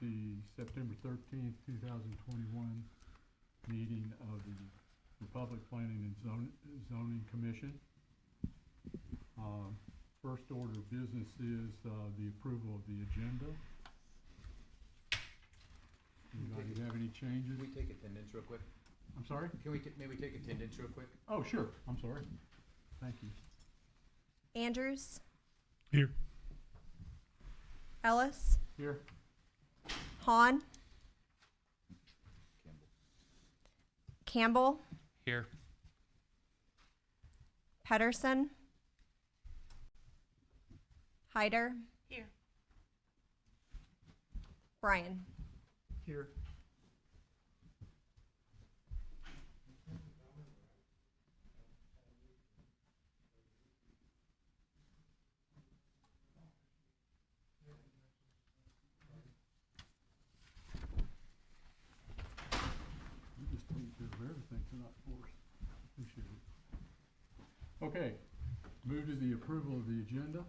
the September 13th, 2021 meeting of the Republic Planning and Zoning Commission. First order of business is the approval of the agenda. Anybody have any changes? Can we take attendance real quick? I'm sorry? Can we maybe take attendance real quick? Oh, sure. I'm sorry. Thank you. Andrews, Here. Ellis, Here. Hahn, Campbell. Campbell, Here. Pedersen, Hyder, Here. Bryan. Here. You just take care of everything tonight for us. Appreciate it. Okay, move to the approval of the agenda.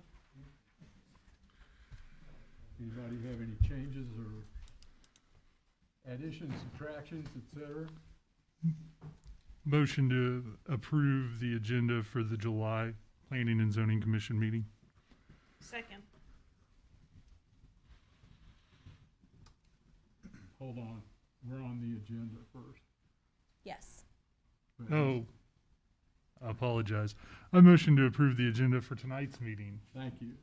Anybody have any changes or additions, subtractions, etc.? Motion to approve the agenda for the July Planning and Zoning Commission meeting. Second. Hold on, we're on the agenda first. Yes. But- Oh, I apologize. I motion to approve the agenda for tonight's meeting. Thank you.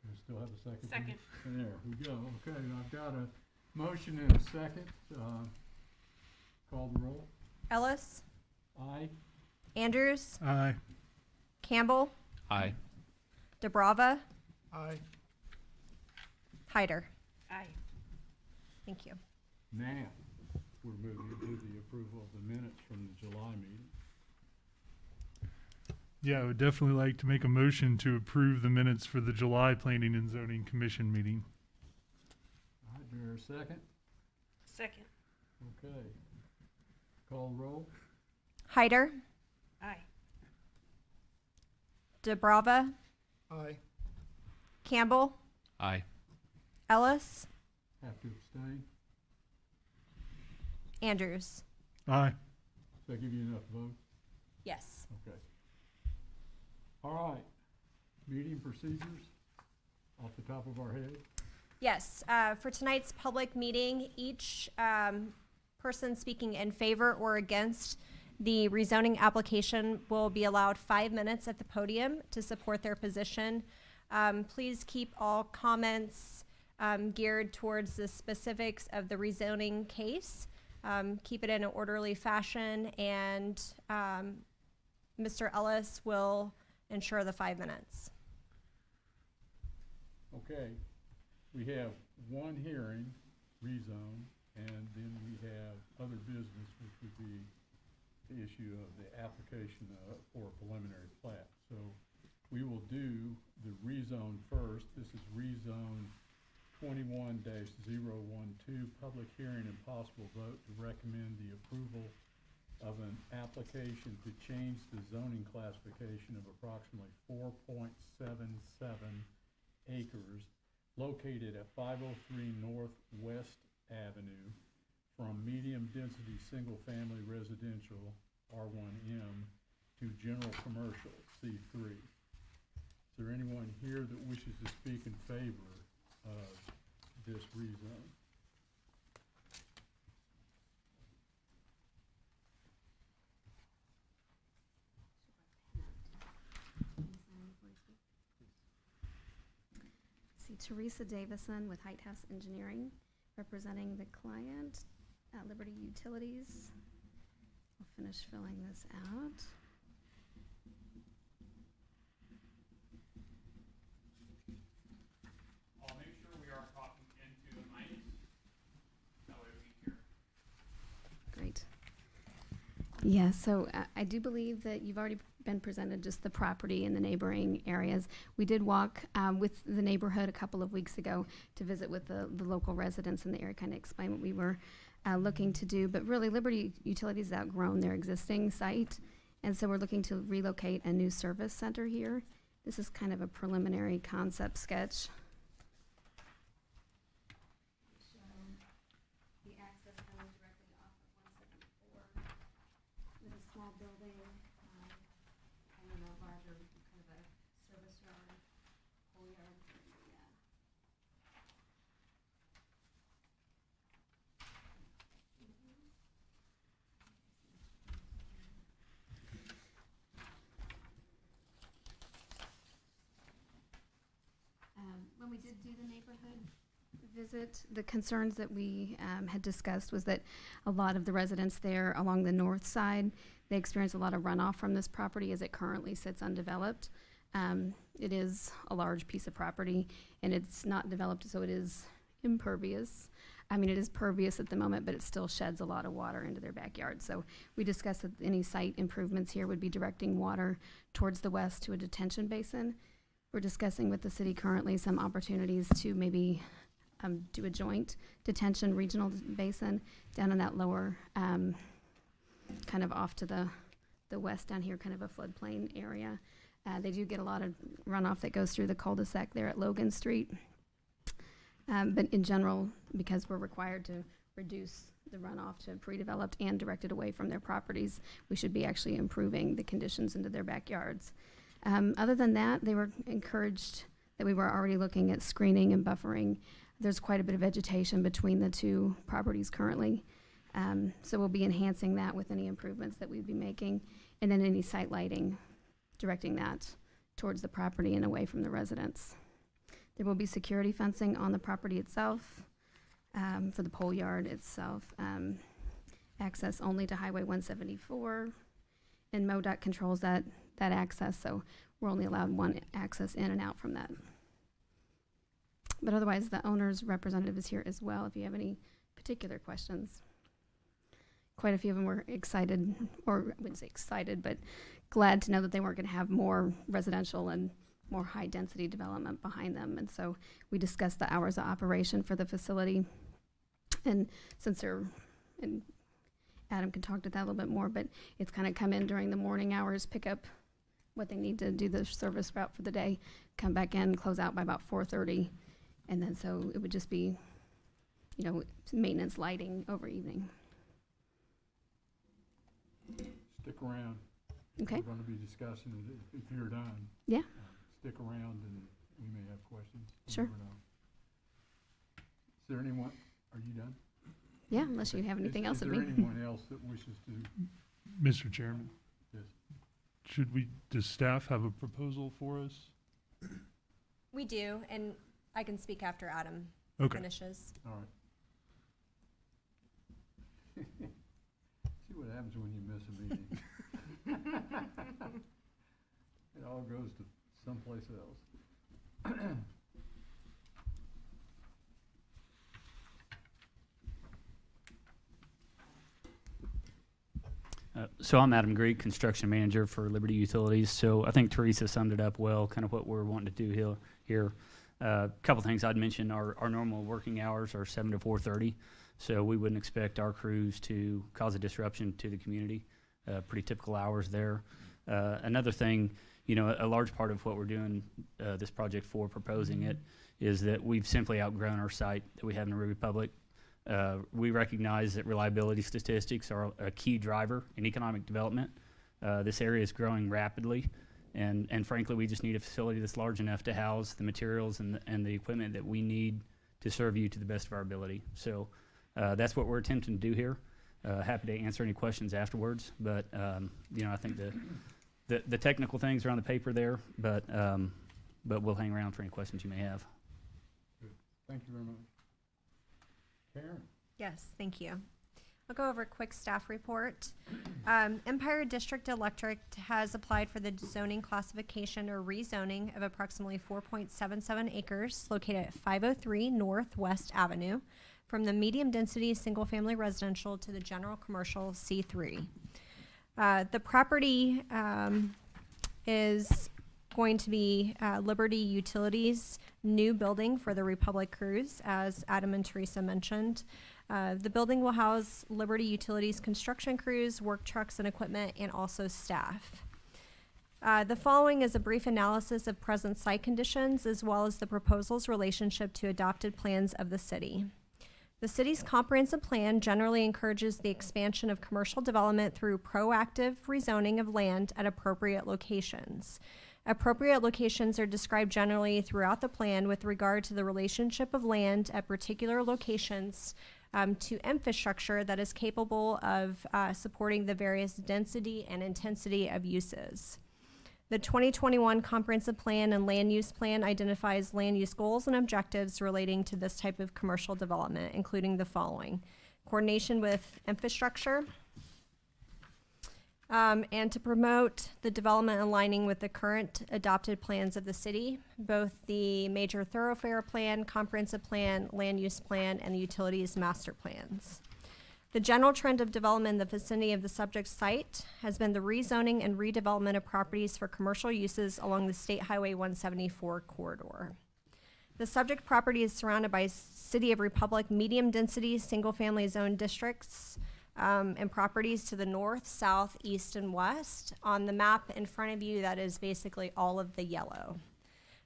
We still have a second? Second. There we go. Okay, I've got a motion and a second. Call the roll. Ellis, Aye. Andrews, Aye. Campbell, Aye. DeBrava, Aye. Hyder. Aye. Thank you. Now, we're moving to the approval of the minutes from the July meeting. Yeah, I would definitely like to make a motion to approve the minutes for the July Planning and Zoning Commission meeting. All right, do I hear a second? Second. Okay. Call the roll. Hyder, Aye. DeBrava, Aye. Campbell, Aye. Ellis, Have to abstain. Andrews. Aye. Does that give you enough votes? Yes. Okay. All right. Meeting procedures off the top of our head. Yes, for tonight's public meeting, each person speaking in favor or against the rezoning application will be allowed 5 minutes at the podium to support their position. Please keep all comments geared towards the specifics of the rezoning case. Keep it in an orderly fashion, and Mr. Ellis will ensure the 5 minutes. Okay. We have one hearing, rezone, and then we have other business, which would be the issue of the application for a preliminary plat. So we will do the rezone first. This is rezone 21-012, public hearing and possible vote to recommend the approval of an application to change the zoning classification of approximately 4.77 acres located at 503 North West Avenue from medium-density single-family residential, R1M, to general commercial, C3. Is there anyone here that wishes to speak in favor of this rezone? See, Teresa Davison with Height House Engineering, representing the client at Liberty Utilities. I'll finish filling this out. I'll make sure we are talking into the mic. That way we can hear. Great. Yeah, so I do believe that you've already been presented just the property and the neighboring areas. We did walk with the neighborhood a couple of weeks ago to visit with the local residents in the area, kind of explain what we were looking to do. But really, Liberty Utilities has outgrown their existing site, and so we're looking to relocate a new service center here. This is kind of a preliminary concept sketch. small building, and then a larger kind of a service yard, whole yard. When we did do the neighborhood visit, the concerns that we had discussed was that a lot of the residents there along the north side, they experience a lot of runoff from this property as it currently sits undeveloped. It is a large piece of property and it's not developed, so it is impervious. I mean, it is pervious at the moment, but it still sheds a lot of water into their backyard. So we discussed that any site improvements here would be directing water towards the west to a detention basin. We're discussing with the city currently some opportunities to maybe do a joint detention regional basin down in that lower, kind of off to the west down here, kind of a floodplain area. They do get a lot of runoff that goes through the cul-de-sac there at Logan Street. But in general, because we're required to reduce the runoff to pre-developed and direct it away from their properties, we should be actually improving the conditions into their backyards. Other than that, they were encouraged that we were already looking at screening and buffering. There's quite a bit of vegetation between the two properties currently. So we'll be enhancing that with any improvements that we'd be making, and then any site lighting, directing that towards the property and away from the residents. There will be security fencing on the property itself, for the pole yard itself. Access only to Highway 174, and MoDOT controls that access, so we're only allowed one access in and out from that. But otherwise, the owner's representative is here as well if you have any particular questions. Quite a few of them were excited, or I wouldn't say excited, but glad to know that they weren't going to have more residential and more high density development behind them. And so we discussed the hours of operation for the facility. And since they're, and Adam can talk to that a little bit more, but it's kind of come in during the morning hours, pick up what they need to do the service route for the day, come back in, close out by about 4:30. And then so it would just be, you know, maintenance lighting over evening. Stick around. Okay. We're gonna be discussing it if you're done. Yeah. Stick around and we may have questions. You Sure. never know. Is there anyone, are you done? Yeah, unless you have anything else Is of there me. anyone else that wishes to? Mr. Chairman, Yes. does staff have a proposal for us? We do, and I can speak after Adam Okay. finishes. All right. See what happens when you miss a meeting. It all goes to someplace else. So I'm Adam Greek, construction manager for Liberty Utilities. So I think Teresa summed it up well, kind of what we're wanting to do here. A couple things I'd mention, our normal working hours are 7 to 4:30. So we wouldn't expect our crews to cause a disruption to the community. Pretty typical hours there. Another thing, you know, a large part of what we're doing this project for, proposing it, is that we've simply outgrown our site that we have in Ruby Public. We recognize that reliability statistics are a key driver in economic development. This area is growing rapidly, and frankly, we just need a facility that's large enough to house the materials and the equipment that we need to serve you to the best of our ability. So that's what we're attempting to do here. Happy to answer any questions afterwards, but you know, I think the technical things are on the paper there, but we'll hang around for any questions you may have. Good. Thank you very much. Karen? Yes, thank you. I'll go over a quick staff report. Empire District Electric has applied for the zoning classification or rezoning of approximately 4.77 acres located at 503 Northwest Avenue from the medium-density single-family residential to the general commercial C3. The property is going to be Liberty Utilities' new building for the Republic Cruise, as Adam and Teresa mentioned. The building will house Liberty Utilities construction crews, work trucks and equipment, and also staff. The following is a brief analysis of present site conditions as well as the proposal's relationship to adopted plans of the city. The city's comprehensive plan generally encourages the expansion of commercial development through proactive rezoning of land at appropriate locations. Appropriate locations are described generally throughout the plan with regard to the relationship of land at particular locations to infrastructure that is capable of supporting the various density and intensity of uses. The 2021 Comprehensive Plan and Land Use Plan identifies land use goals and objectives relating to this type of commercial development, including the following: coordination with infrastructure, and to promote the development aligning with the current adopted plans of the city, both the Major Thoroughfare Plan, Comprehensive Plan, Land Use Plan, and the Utilities Master Plans. The general trend of development in the vicinity of the subject site has been the rezoning and redevelopment of properties for commercial uses along the State Highway 174 corridor. The subject property is surrounded by City of Republic medium-density, single-family zone districts and properties to the north, south, east, and west. On the map in front of you, that is basically all of the yellow.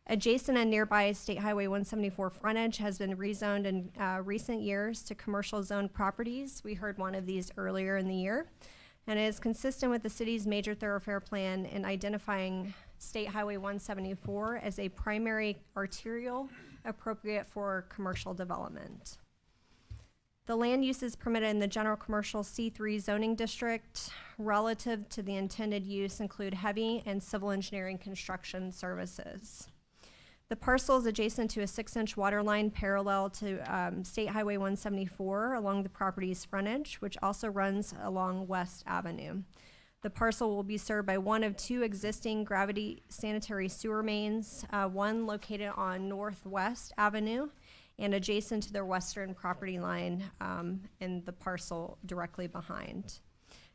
Adjacent and nearby State Highway 174 frontage has been rezoned in recent years to commercial zone properties. We heard one of these earlier in the year, and it is consistent with the city's major thoroughfare plan in identifying State Highway 174 as a primary arterial appropriate for commercial development. The land use is permitted in the general commercial C3 zoning district. Relative to the intended use include heavy and civil engineering construction services. The parcel is adjacent to a 6-inch water line parallel to State Highway 174 along the property's frontage, which also runs along West Avenue. The parcel will be served by one of two existing gravity sanitary sewer mains, one located on Northwest Avenue and adjacent to their western property line in the parcel directly behind.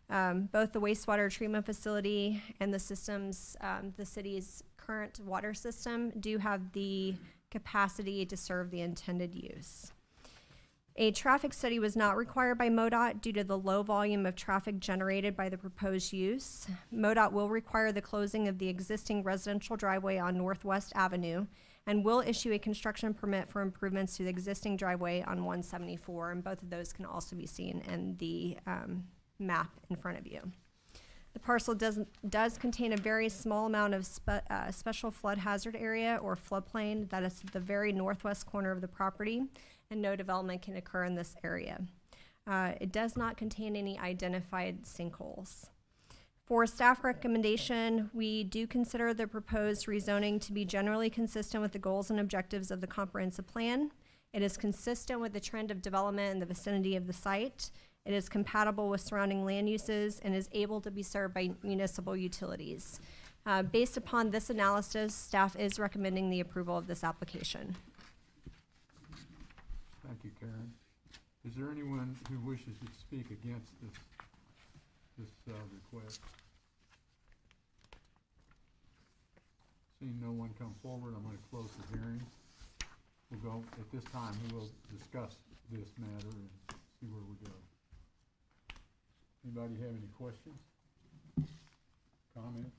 Both the wastewater treatment facility and the systems, the city's current water system, do have the capacity to serve the intended use. A traffic study was not required by MoDOT due to the low volume of traffic generated by the proposed use. MoDOT will require the closing of the existing residential driveway on Northwest Avenue and will issue a construction permit for improvements to the existing driveway on 174, and both of those can also be seen in the map in front of you. The parcel does contain a very small amount of special flood hazard area or floodplain that is at the very northwest corner of the property, and no development can occur in this area. It does not contain any identified sinkholes. For staff recommendation, we do consider the proposed rezoning to be generally consistent with the goals and objectives of the comprehensive plan. It is consistent with the trend of development in the vicinity of the site. It is compatible with surrounding land uses and is able to be served by municipal utilities. Based upon this analysis, staff is recommending the approval of this application. Thank you, Karen. Is there anyone who wishes to speak against this request? Seeing no one come forward, I'm going to close the hearing. We'll go, at this time, we'll discuss this matter and see where we go. Anybody have any questions? Comments?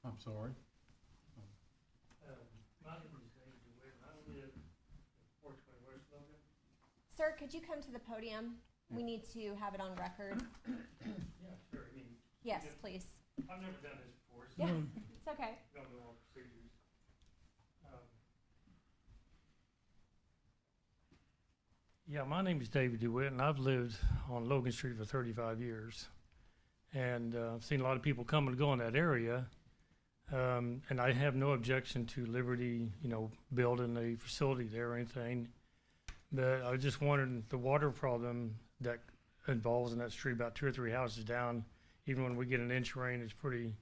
I'm sorry. My name is David DeWitt, and I live at 420 West Logan. Sir, could you come to the podium? We need to have it on record. Yeah, sure. I mean, Yes, please. I've never done this before, so Yeah, I it's okay. don't know all the procedures. Yeah, my name is David DeWitt, and I've lived on Logan Street for 35 years. And I've seen a lot of people come and go in that area. And I have no objection to Liberty, building a facility there or anything. But I was just wondering, the water problem that involves in that street, about 2 or 3 houses down, even when we get an inch of rain, it's pretty,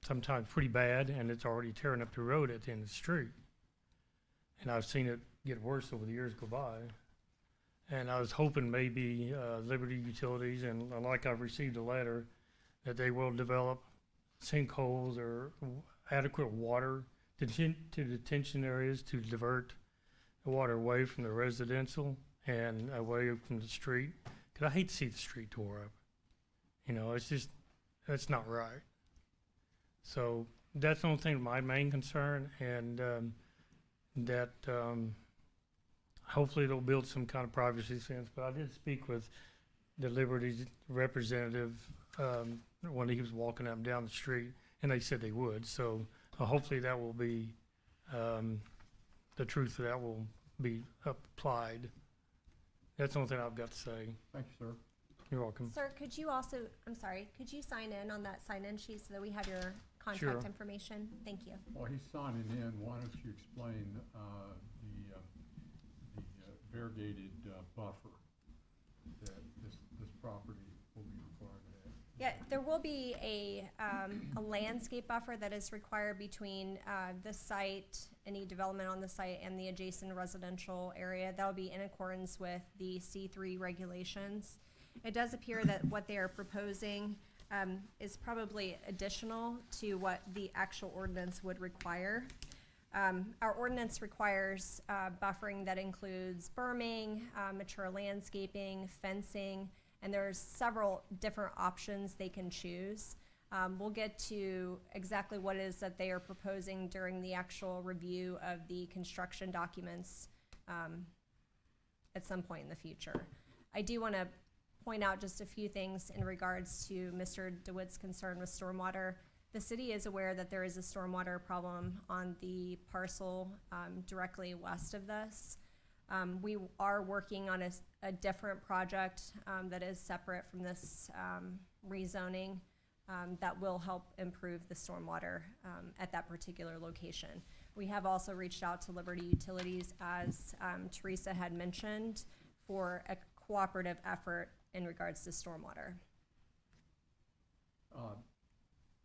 sometimes pretty bad, and it's already tearing up the road at the end of the street. And I've seen it get worse over the years go by. And I was hoping maybe Liberty Utilities, and like I've received a letter, that they will develop sinkholes or adequate water to detention areas to divert the water away from the residential and away from the street. Because I hate to see the street tore up. It's just, that's not right. So that's the only thing, my main concern, and that hopefully it'll build some kind of privacy fence. But I did speak with the Liberty representative when he was walking up and down the street, and they said they would. So hopefully that will be the truth of that will be applied. That's the only thing I've got to say. Thank you, sir. You're welcome. Sir, could you also, I'm sorry, could you sign in on that sign-in sheet so that we have your contact Sure. information? Thank you. While he's signing in, why don't you explain the variegated buffer that this property will be required to have? Yeah, there will be a landscape buffer that is required between the site, any development on the site, and the adjacent residential area. That'll be in accordance with the C3 regulations. It does appear that what they are proposing is probably additional to what the actual ordinance would require. Our ordinance requires buffering that includes berming, mature landscaping, fencing, and there's several different options they can choose. We'll get to exactly what it is that they are proposing during the actual review of the construction documents at some point in the future. I do want to point out just a few things in regards to Mr. DeWitt's concern with stormwater. The city is aware that there is a stormwater problem on the parcel directly west of this. We are working on a different project that is separate from this rezoning that will help improve the stormwater at that particular location. We have also reached out to Liberty Utilities, as Teresa had mentioned, for a cooperative effort in regards to stormwater.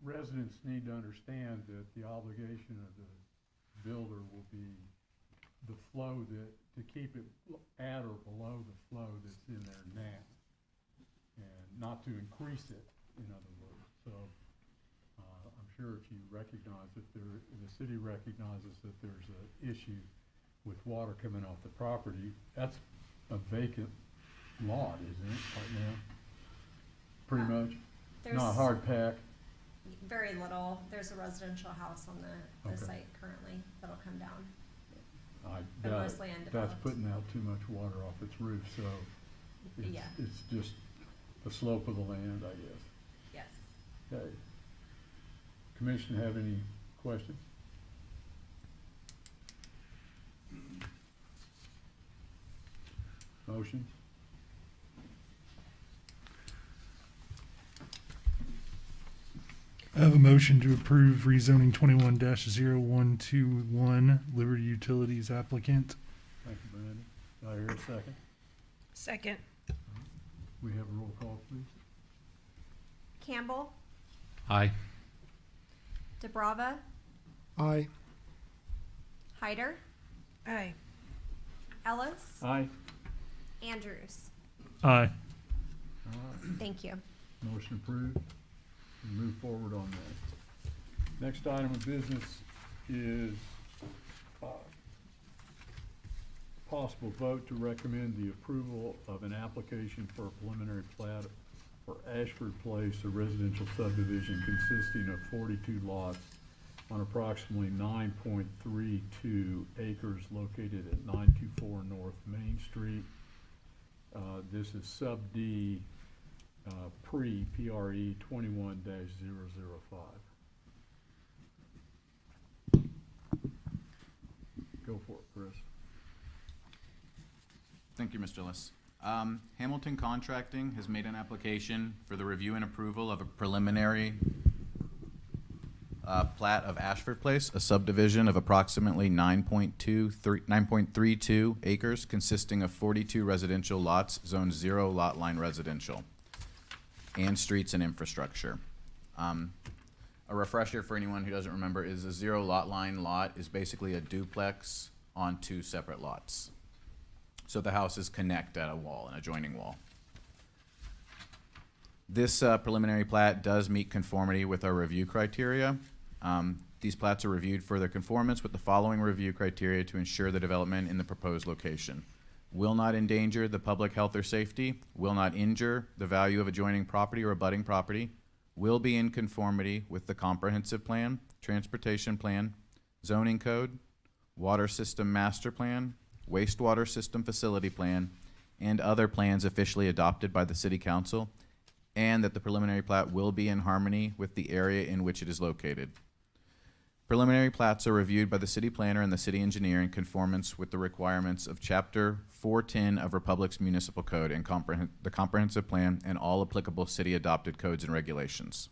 Residents need to understand that the obligation of the builder will be the flow to keep it at or below the flow that's in there now, and not to increase it, in other words. So I'm sure if you recognize that the city recognizes that there's an issue with water coming off the property, that's a vacant lot, isn't it, right now? Pretty much? There's Not hard pack? very little. There's a residential house on the Okay. site currently that'll come down. I But doubt mostly it. undeveloped. That's putting out too much water off its roof, so Yeah. it's just the slope of the land, I guess. Yes. Okay. Commission have any questions? Motion? I have a motion to approve rezoning 21-0121 Liberty Utilities applicant. Thank you, Brandon. Do I hear a second? Second. We have a roll call, please. Campbell, Aye. DeBrava, Aye. Hyder, Aye. Ellis, Aye. Andrews. Aye. All right. Thank you. Motion approved. We move forward on that. Next item of business is possible vote to recommend the approval of an application for a preliminary plat for Ashford Place, a residential subdivision consisting of 42 lots on approximately 9.32 acres located at 924 North Main Street. This is sub D, PRE 21-005. Go for it, Chris. Thank you, Mr. Liss. Hamilton Contracting has made an application for the review and approval of a preliminary plat of Ashford Place, a subdivision of approximately 9.32 acres consisting of 42 residential lots, zone 0 lot line residential, and streets and infrastructure. A refresher for anyone who doesn't remember is a 0 lot line lot is basically a duplex on 2 separate lots. So the houses connect at a wall, an adjoining wall. This preliminary plat does meet conformity with our review criteria. These plats are reviewed for their conformance with the following review criteria to ensure the development in the proposed location. Will not endanger the public health or safety, will not injure the value of adjoining property or abutting property, will be in conformity with the comprehensive plan, transportation plan, zoning code, water system master plan, wastewater system facility plan, and other plans officially adopted by the city council, and that the preliminary plat will be in harmony with the area in which it is located. Preliminary plats are reviewed by the city planner and the city engineer in conformance with the requirements of Chapter 410 of Republic's Municipal Code and the comprehensive plan and all applicable city-adopted codes and regulations.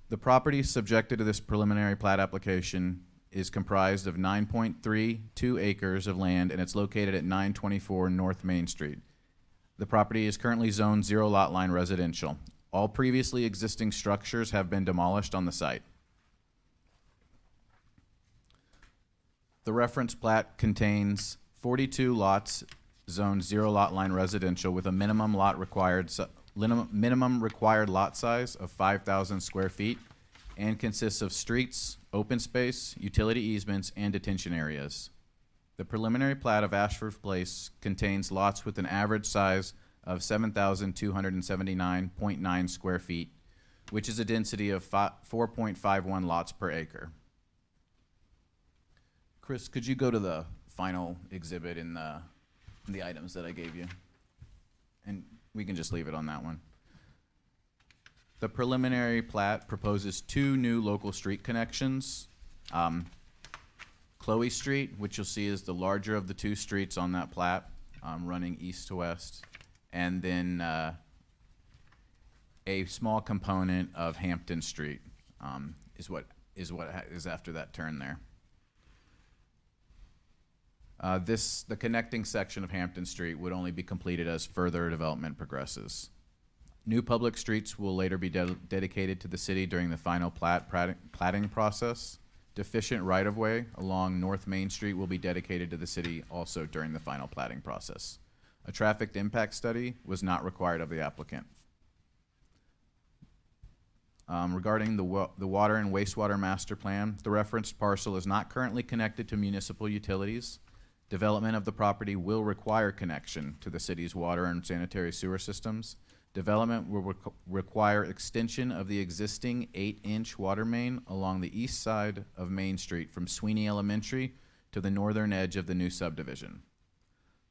The property subjected to this preliminary plat application is comprised of 9.32 acres of land, and it's located at 924 North Main Street. The property is currently zoned 0 lot line residential. All previously existing structures have been demolished on the site. The reference plat contains 42 lots zoned 0 lot line residential with a minimum required lot size of 5,000 square feet and consists of streets, open space, utility easements, and detention areas. The preliminary plat of Ashford Place contains lots with an average size of 7,279.9 square feet, which is a density of 4.51 lots per acre. Chris, could you go to the final exhibit in the items that I gave you? And we can just leave it on that one. The preliminary plat proposes 2 new local street connections. Chloe Street, which you'll see is the larger of the 2 streets on that plat, running east to west, and then a small component of Hampton Street is what is after that turn there. The connecting section of Hampton Street would only be completed as further development progresses. New public streets will later be dedicated to the city during the final platting process. Deficient right-of-way along North Main Street will be dedicated to the city also during the final platting process. A traffic impact study was not required of the applicant. Regarding the water and wastewater master plan, the referenced parcel is not currently connected to municipal utilities. Development of the property will require connection to the city's water and sanitary sewer systems. Development will require extension of the existing 8-inch water main along the east side of Main Street from Sweeney Elementary to the northern edge of the new subdivision.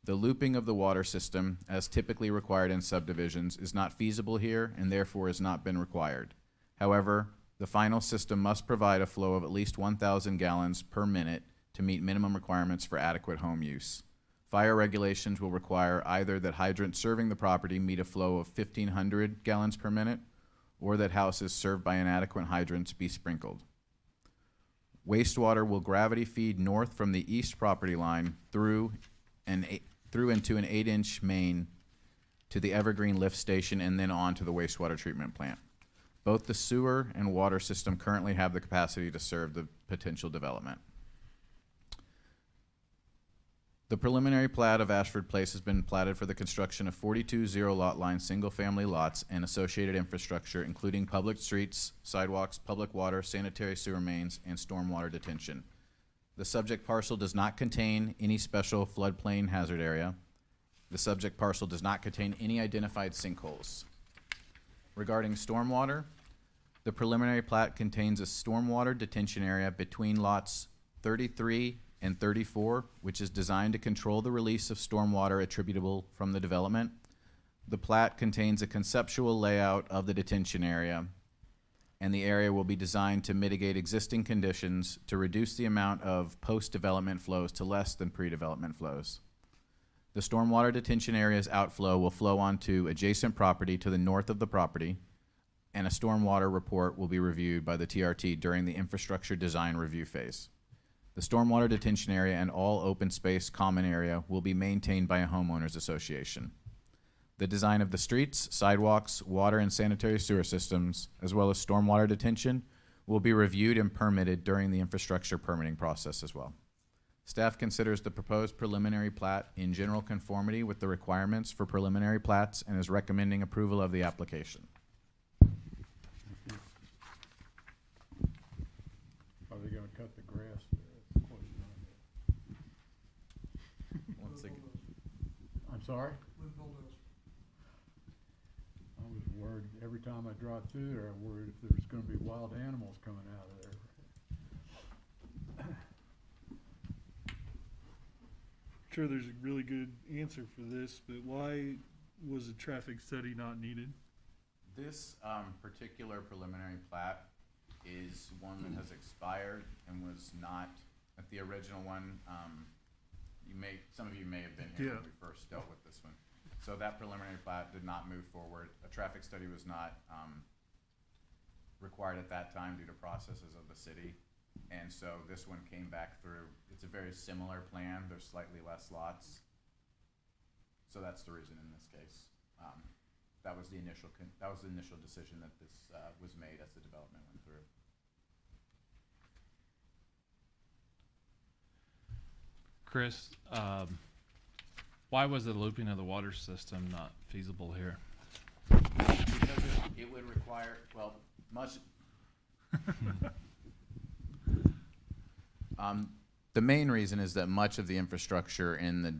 The looping of the water system, as typically required in subdivisions, is not feasible here and therefore has not been required. However, the final system must provide a flow of at least 1,000 gallons per minute to meet minimum requirements for adequate home use. Fire regulations will require either that hydrants serving the property meet a flow of 1,500 gallons per minute, or that houses served by inadequate hydrants be sprinkled. Wastewater will gravity feed north from the east property line through into an 8-inch main to the Evergreen lift station and then on to the wastewater treatment plant. Both the sewer and water system currently have the capacity to serve the potential development. The preliminary plat of Ashford Place has been platted for the construction of 42 0-lot line single-family lots and associated infrastructure, including public streets, sidewalks, public water, sanitary sewer mains, and stormwater detention. The subject parcel does not contain any special floodplain hazard area. The subject parcel does not contain any identified sinkholes. Regarding stormwater, the preliminary plat contains a stormwater detention area between lots 33 and 34, which is designed to control the release of stormwater attributable from the development. The plat contains a conceptual layout of the detention area, and the area will be designed to mitigate existing conditions to reduce the amount of post-development flows to less than pre-development flows. The stormwater detention area's outflow will flow onto adjacent property to the north of the property, and a stormwater report will be reviewed by the TRT during the infrastructure design review phase. The stormwater detention area and all open space common area will be maintained by a homeowners association. The design of the streets, sidewalks, water and sanitary sewer systems, as well as stormwater detention, will be reviewed and permitted during the infrastructure permitting process as well. Staff considers the proposed preliminary plat in general conformity with the requirements for preliminary plats and is recommending approval of the application. Are they gonna cut the grass there? That's the question I Once again, have. I'm sorry? I was worried every time I drive through there, I'm worried if there's gonna be wild animals coming out of there. Sure, there's a really good answer for this, but why was a traffic study not needed? This particular preliminary plat is one that has expired and was not, at the original one, some of you may have been here Yeah. when we first dealt with this one. So that preliminary plat did not move forward. A traffic study was not required at that time due to processes of the city. And so this one came back through. It's a very similar plan. There's slightly less lots. So that's the reason in this case. That was the initial decision that this was made as the development went through. Chris, why was the looping of the water system not feasible here? Because it would require, well, much. The main reason is that much of the infrastructure in the,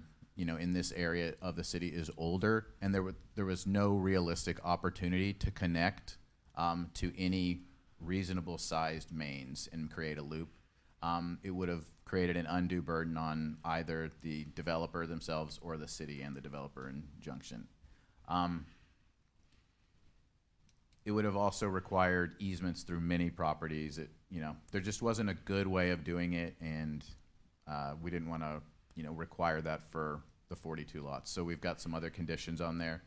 in this area of the city is older, and there was no realistic opportunity to connect to any reasonable sized mains and create a loop. It would have created an undue burden on either the developer themselves or the city and the developer in junction. It would have also required easements through many properties. There just wasn't a good way of doing it, and we didn't want to, require that for the 42 lots. So we've got some other conditions on there,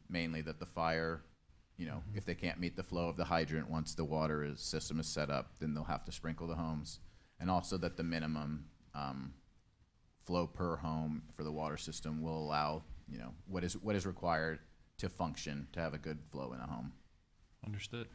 mainly that the fire, if they can't meet the flow of the hydrant once the water system is set up, then they'll have to sprinkle the homes, and also that the minimum flow per home for the water system will allow, what is required to function, to have a good flow in a home. Understood.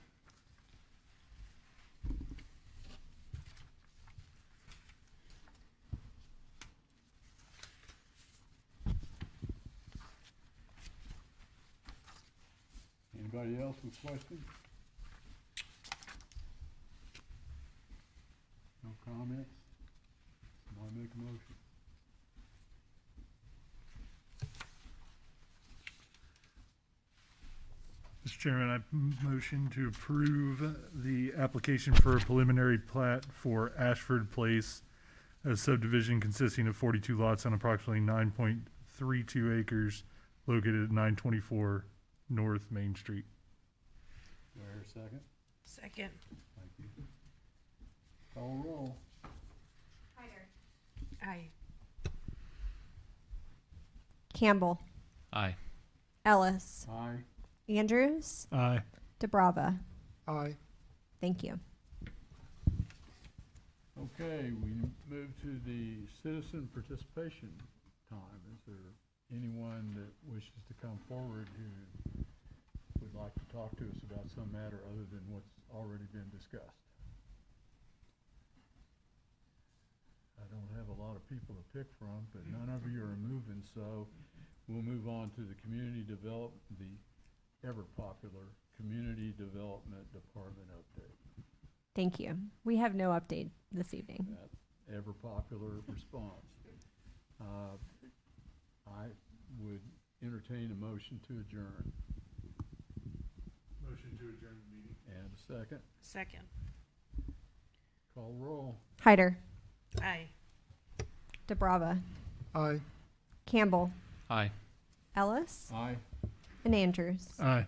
Anybody else with questions? No comments? Somebody make a motion. Mr. Chairman, I motion to approve the application for a preliminary plat for Ashford Place, a subdivision consisting of 42 lots on approximately 9.32 acres located at 924 North Main Street. Do I hear a second? Second. Thank you. Call roll. Aye. Campbell, Aye. Ellis, Aye. Andrews, Aye. DeBrava. Aye. Thank you. Okay, we move to the citizen participation time. Is there anyone that wishes to come forward who would like to talk to us about some matter other than what's already been discussed? I don't have a lot of people to pick from, but none of you are moving, so we'll move on to the the ever-popular Community Development Department update. Thank you. We have no update this evening. That ever-popular response. I would entertain a motion to adjourn. Motion to adjourn the meeting. And a second. Second. Call roll. Hyder, Aye. DeBrava, Aye. Campbell, Aye. Ellis, Aye. and Andrews. Aye.